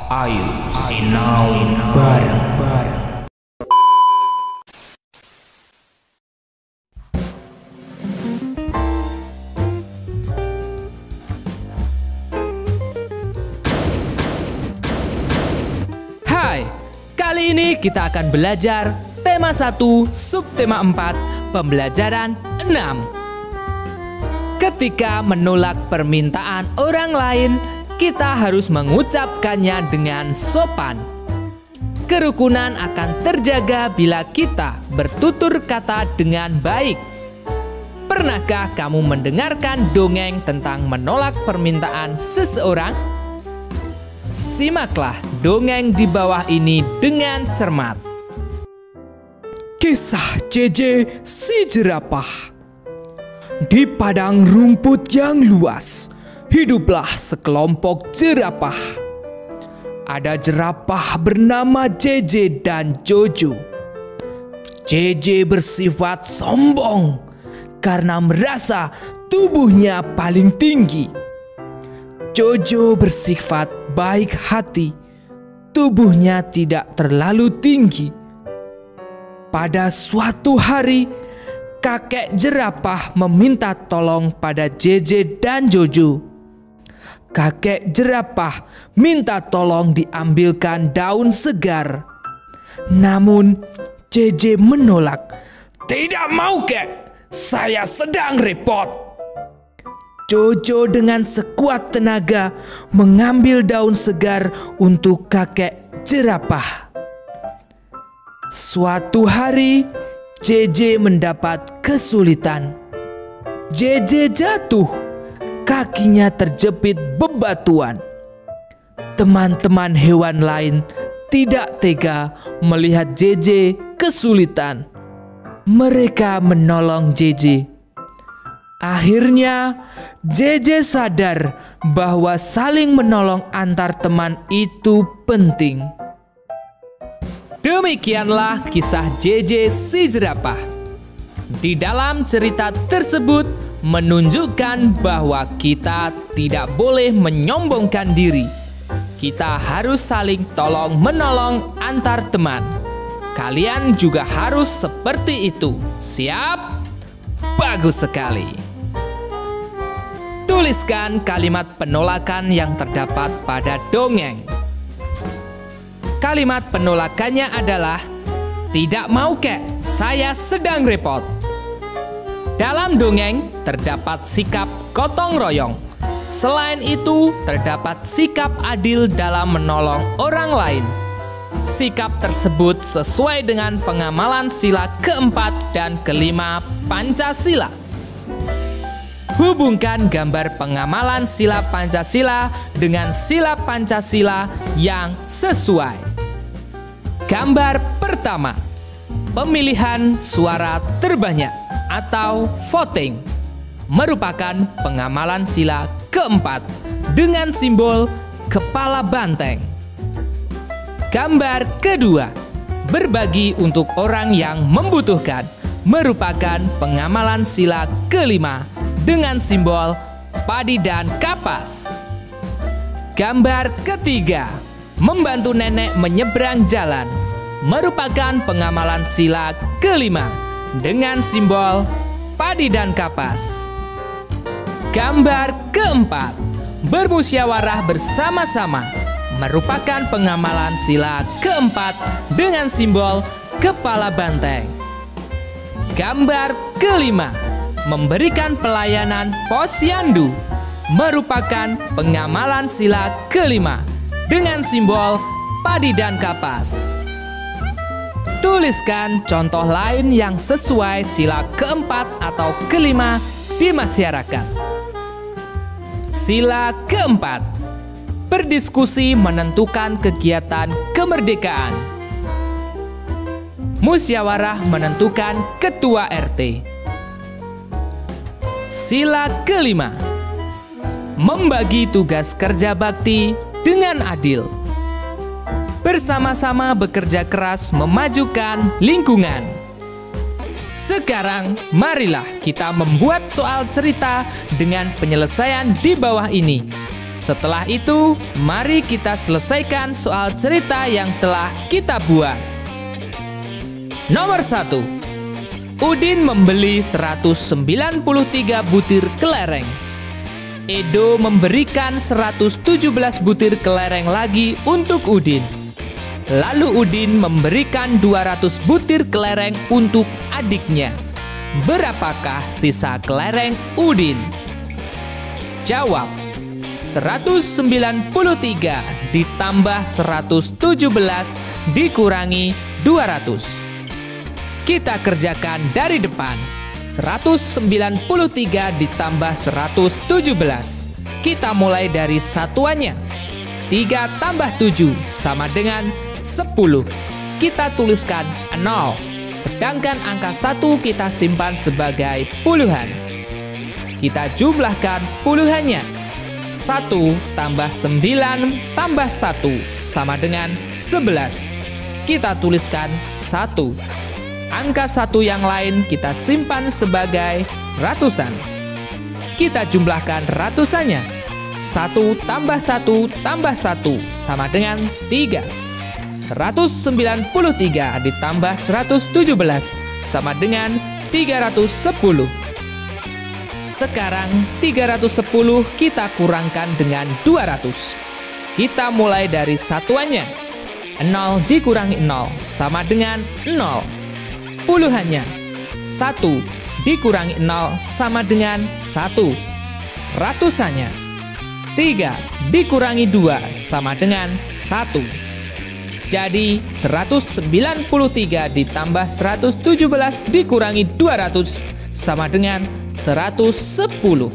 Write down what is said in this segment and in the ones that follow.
Ayo sinau bareng-bareng. Hai, kali ini kita akan belajar tema 1, subtema 4, pembelajaran 6. Ketika menolak permintaan orang lain, kita harus mengucapkannya dengan sopan. Kerukunan akan terjaga bila kita bertutur kata dengan baik. Pernahkah kamu mendengarkan dongeng tentang menolak permintaan seseorang? Simaklah dongeng di bawah ini dengan cermat. Kisah JJ si jerapah. Di padang rumput yang luas, hiduplah sekelompok jerapah. Ada jerapah bernama JJ dan Jojo. JJ bersifat sombong karena merasa tubuhnya paling tinggi. Jojo bersifat baik hati, tubuhnya tidak terlalu tinggi. Pada suatu hari, kakek jerapah meminta tolong pada JJ dan Jojo. Kakek jerapah minta tolong diambilkan daun segar. Namun JJ menolak. "Tidak mau, kek, saya sedang repot." Jojo dengan sekuat tenaga mengambil daun segar untuk kakek jerapah. Suatu hari, JJ mendapat kesulitan. JJ jatuh, kakinya terjepit bebatuan. Teman-teman hewan lain tidak tega melihat JJ kesulitan. Mereka menolong JJ. Akhirnya, JJ sadar bahwa saling menolong antar teman itu penting. Demikianlah kisah JJ si jerapah. Di dalam cerita tersebut menunjukkan bahwa kita tidak boleh menyombongkan diri. Kita harus saling tolong-menolong antar teman. Kalian juga harus seperti itu. Siap? Bagus sekali. Tuliskan kalimat penolakan yang terdapat pada dongeng. Kalimat penolakannya adalah, "Tidak mau, kek, saya sedang repot." Dalam dongeng terdapat sikap gotong royong. Selain itu, terdapat sikap adil dalam menolong orang lain. Sikap tersebut sesuai dengan pengamalan sila keempat dan kelima Pancasila. Hubungkan gambar pengamalan sila Pancasila dengan sila Pancasila yang sesuai. Gambar pertama, pemilihan suara terbanyak atau voting merupakan pengamalan sila keempat dengan simbol kepala banteng. Gambar kedua, berbagi untuk orang yang membutuhkan merupakan pengamalan sila kelima dengan simbol padi dan kapas. Gambar ketiga, membantu nenek menyeberang jalan merupakan pengamalan sila kelima dengan simbol padi dan kapas. Gambar keempat, bermusyawarah bersama-sama merupakan pengamalan sila keempat dengan simbol kepala banteng. Gambar kelima, memberikan pelayanan posyandu merupakan pengamalan sila kelima dengan simbol padi dan kapas. Tuliskan contoh lain yang sesuai sila keempat atau kelima di masyarakat. Sila keempat, berdiskusi menentukan kegiatan kemerdekaan. Musyawarah menentukan ketua RT. Sila kelima, membagi tugas kerja bakti dengan adil. Bersama-sama bekerja keras memajukan lingkungan. Sekarang, marilah kita membuat soal cerita dengan penyelesaian di bawah ini. Setelah itu, mari kita selesaikan soal cerita yang telah kita buat. Nomor 1. Udin membeli 193 butir kelereng. Edo memberikan 117 butir kelereng lagi untuk Udin. Lalu Udin memberikan 200 butir kelereng untuk adiknya. Berapakah sisa kelereng Udin? Jawab. 193 ditambah 117 dikurangi 200. Kita kerjakan dari depan. 193 ditambah 117. Kita mulai dari satuannya. 3 tambah 7 sama dengan 10. Kita tuliskan 0. Sedangkan angka 1 kita simpan sebagai puluhan. Kita jumlahkan puluhannya. 1 tambah 9 tambah 1 sama dengan 11. Kita tuliskan 1. Angka 1 yang lain kita simpan sebagai ratusan. Kita jumlahkan ratusannya. 1 tambah 1 tambah 1 sama dengan 3. 193 ditambah 117 sama dengan 310. Sekarang 310 kita kurangkan dengan 200. Kita mulai dari satuannya. 0 dikurangi 0 sama dengan 0. Puluhannya. 1 dikurangi 0 sama dengan 1. Ratusannya. 3 dikurangi 2 sama dengan 1. Jadi 193 ditambah 117 dikurangi 200 sama dengan 110.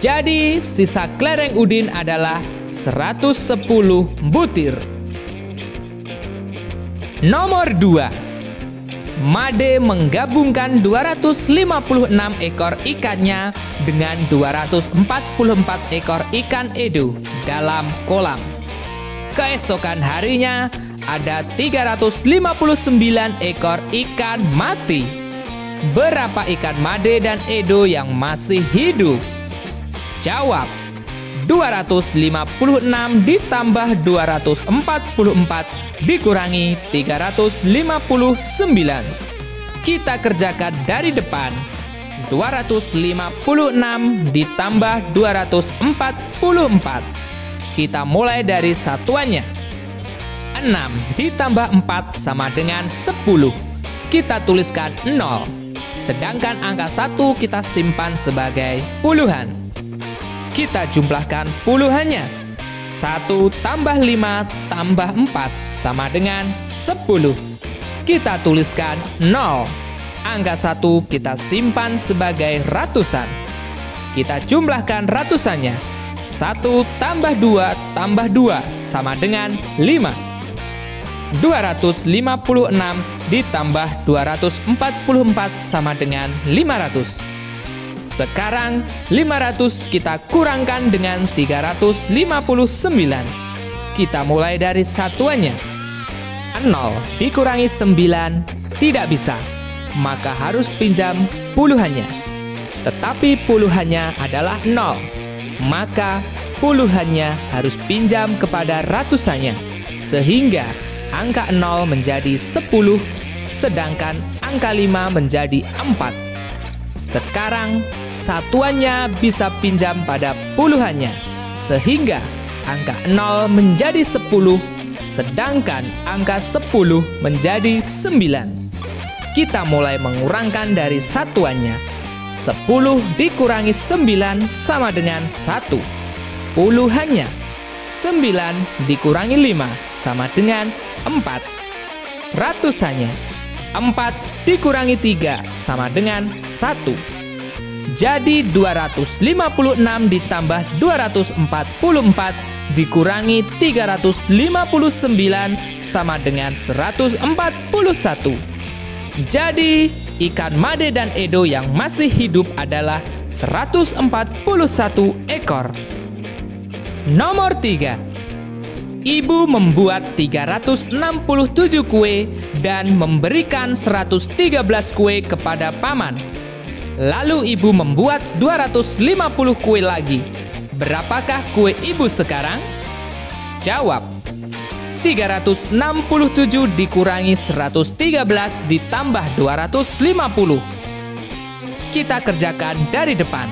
Jadi sisa kelereng Udin adalah 110 butir. Nomor 2. Made menggabungkan 256 ekor ikannya dengan 244 ekor ikan Edo dalam kolam. Keesokan harinya ada 359 ekor ikan mati. Berapa ikan Made dan Edo yang masih hidup? Jawab. 256 ditambah 244 dikurangi 359. Kita kerjakan dari depan. 256 ditambah 244. Kita mulai dari satuannya. 6 ditambah 4 sama dengan 10. Kita tuliskan 0. Sedangkan angka 1 kita simpan sebagai puluhan. Kita jumlahkan puluhannya. 1 tambah 5 tambah 4 sama dengan 10. Kita tuliskan 0. Angka 1 kita simpan sebagai ratusan. Kita jumlahkan ratusannya. 1 tambah 2 tambah 2 sama dengan 5. 256 ditambah 244 sama dengan 500. Sekarang 500 kita kurangkan dengan 359. Kita mulai dari satuannya. 0 dikurangi 9 tidak bisa, maka harus pinjam puluhannya. Tetapi puluhannya adalah 0, maka puluhannya harus pinjam kepada ratusannya, sehingga angka 0 menjadi 10, sedangkan angka 5 menjadi 4. Sekarang satuannya bisa pinjam pada puluhannya, sehingga angka 0 menjadi 10, sedangkan angka 10 menjadi 9. Kita mulai mengurangkan dari satuannya. 10 dikurangi 9 sama dengan 1. Puluhannya. 9 dikurangi 5 sama dengan 4. Ratusannya. 4 dikurangi 3 sama dengan 1. Jadi 256 ditambah 244 dikurangi 359 sama dengan 141. Jadi ikan Made dan Edo yang masih hidup adalah 141 ekor. Nomor 3. Ibu membuat 367 kue dan memberikan 113 kue kepada paman. Lalu ibu membuat 250 kue lagi Berapakah kue ibu sekarang? Jawab. 367 dikurangi 113 ditambah 250. Kita kerjakan dari depan.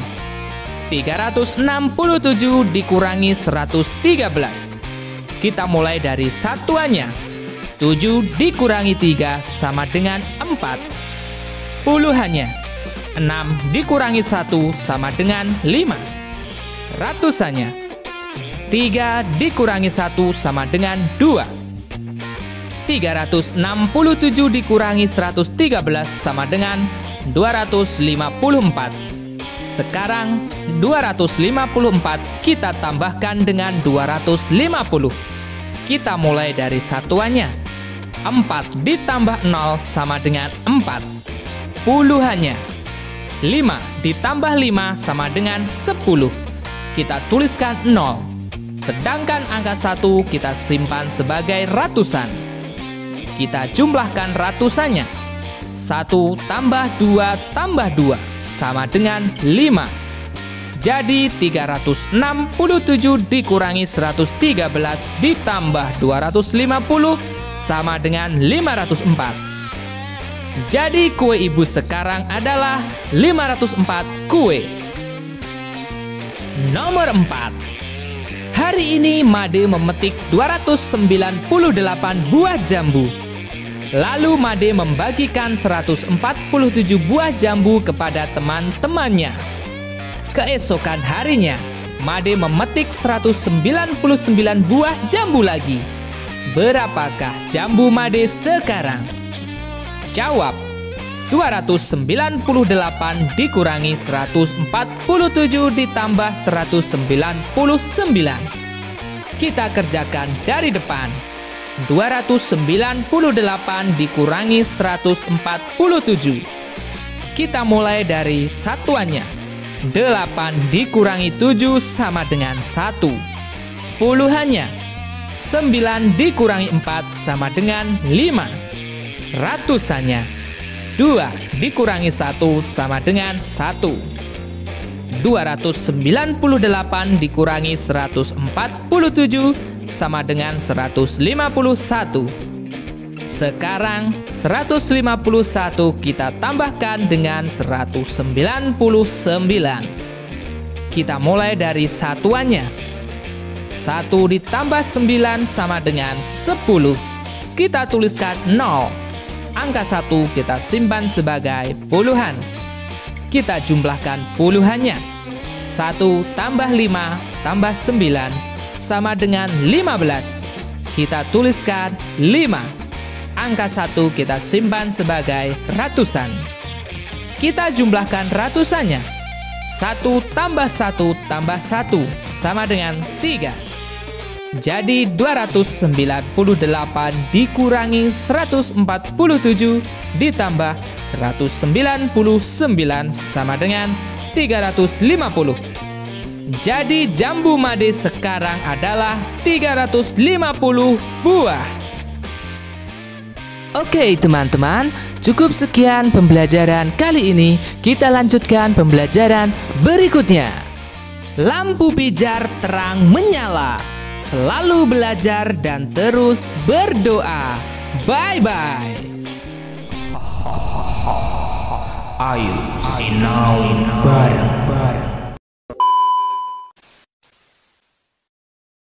367 dikurangi 113. Kita mulai dari satuannya. 7 dikurangi 3 sama dengan 4. Puluhannya. 6 dikurangi 1 sama dengan 5. Ratusannya. 3 dikurangi 1 sama dengan 2. 367 dikurangi 113 sama dengan 254. Sekarang 254 kita tambahkan dengan 250. Kita mulai dari satuannya. 4 ditambah 0 sama dengan 4. Puluhannya. 5 ditambah 5 sama dengan 10. Kita tuliskan 0. Sedangkan angka 1 kita simpan sebagai ratusan. Kita jumlahkan ratusannya. 1 tambah 2 tambah 2 sama dengan 5. Jadi 367 dikurangi 113 ditambah 250 sama dengan 504. Jadi kue ibu sekarang adalah 504 kue. Nomor 4. Hari ini Made memetik 298 buah jambu. Lalu Made membagikan 147 buah jambu kepada teman-temannya. Keesokan harinya, Made memetik 199 buah jambu lagi. Berapakah jambu Made sekarang? Jawab. 298 dikurangi 147 ditambah 199. Kita kerjakan dari depan. 298 dikurangi 147. Kita mulai dari satuannya. 8 dikurangi 7 sama dengan 1. Puluhannya. 9 dikurangi 4 sama dengan 5. Ratusannya. 2 dikurangi 1 sama dengan 1. 298 dikurangi 147 sama dengan 151. Sekarang 151 kita tambahkan dengan 199. Kita mulai dari satuannya. 1 ditambah 9 sama dengan 10. Kita tuliskan 0. Angka 1 kita simpan sebagai puluhan. Kita jumlahkan puluhannya. 1 tambah 5 tambah 9 sama dengan 15. Kita tuliskan 5. Angka 1 kita simpan sebagai ratusan. Kita jumlahkan ratusannya. 1 tambah 1 tambah 1 sama dengan 3. Jadi 298 dikurangi 147 ditambah 199 sama dengan 350. Jadi jambu Made sekarang adalah 350 buah. Oke teman-teman, cukup sekian pembelajaran kali ini. Kita lanjutkan pembelajaran berikutnya. Lampu pijar terang menyala. Selalu belajar dan terus berdoa. Bye-bye. Ayo sinau bareng.